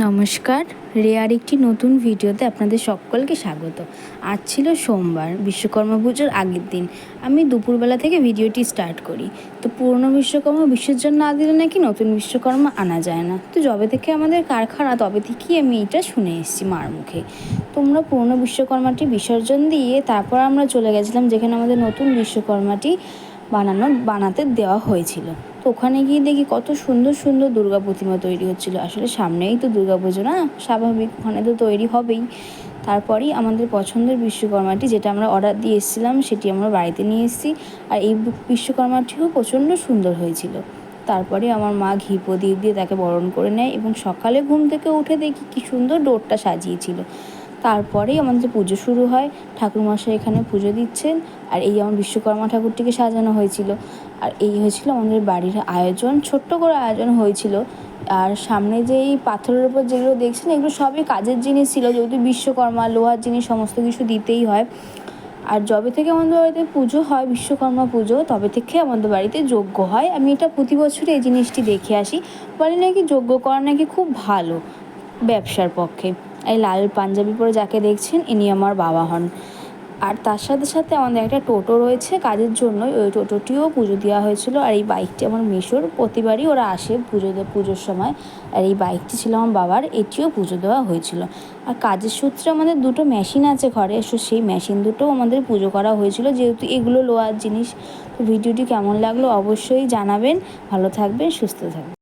নমস্কার, রেয়ার একটি নতুন ভিডিওতে আপনাদের সকলকে স্বাগত। আজ ছিল সোমবার, বিশ্বকর্মা পুজোর আগের দিন। আমি দুপুরবেলা থেকে ভিডিওটি স্টার্ট করি। তো পুরনো বিশ্বকর্মা বিসর্জন না দিলে নাকি নতুন বিশ্বকর্মা আনা যায় না। তো যবে থেকে আমাদের কারখানা তবে থেকেই আমি এটা শুনে এসেছি মার মুখে। তোমরা পুরনো বিশ্বকর্মাটি বিসর্জন দিয়ে তারপর আমরা চলে গেছিলাম যেখানে আমাদের নতুন বিশ্বকর্মাটি বানাতে দেওয়া হয়েছিল। তো ওখানে গিয়ে দেখি কত সুন্দর সুন্দর দুর্গা প্রতিমা তৈরি হচ্ছিলো। আসলে সামনেই তো দুর্গা পুজো, না স্বাভাবিক ওখানে তো তৈরি হবেই। তারপরেই আমাদের পছন্দের বিশ্বকর্মাটি, যেটা আমরা অর্ডার দিয়ে এসেছিলাম, সেটি আমরা বাড়িতে নিয়ে এসেছি। আর এই বিশ্বকর্মাটিও প্রচণ্ড সুন্দর হয়েছিল। তারপরে আমার মা ঘি প্রদীপ দিয়ে তাকে বরণ করে নেয় এবং সকালে ঘুম থেকে উঠে দেখি কী সুন্দর ডোরটা সাজিয়েছিল। তারপরেই আমাদের পুজো শুরু হয়। ঠাকুরমশাই এখানে পুজো দিচ্ছেন। আর এই আমার বিশ্বকর্মা ঠাকুরটিকে সাজানো হয়েছিল। আর এই হয়েছিল আমাদের বাড়ির আয়োজন, ছোট্ট করে আয়োজন হয়েছিল। আর সামনে যে এই পাথরের উপর যেগুলো দেখছেন, এগুলো সবই কাজের জিনিস ছিল, যেহেতু বিশ্বকর্মা, লোহার জিনিস সমস্ত কিছু দিতেই হয়। আর যবে থেকে আমাদের বাড়িতে পুজো হয়, বিশ্বকর্মা পুজো, তবে থেকে আমাদের বাড়িতে যজ্ঞ হয়। আমি এটা প্রতি বছরই এই জিনিসটি দেখে আসি। বলে নাকি যজ্ঞ করা নাকি খুব ভালো ব্যবসার পক্ষে। এই লাল পাঞ্জাবি পরে যাকে দেখছেন, ইনি আমার বাবা হন। আর তার সাথে সাথে আমাদের একটা টোটো রয়েছে কাজের জন্য, ওই টোটোটিও পুজো দেওয়া হয়েছিল। আর এই বাইকটি আমার মেসোর, প্রতিবারই ওরা আসে পুজোর সময়। আর এই বাইকটি ছিল আমার বাবার, এটিও পুজো দেওয়া হয়েছিল। আর কাজের সূত্রে আমাদের দুটো মেশিন আছে ঘরে, সেই মেশিন দুটোও আমাদের পুজো করা হয়েছিল, যেহেতু এগুলো লোহার জিনিস। তো ভিডিওটি কেমন লাগলো অবশ্যই জানাবেন। ভালো থাকবেন, সুস্থ থাকবেন।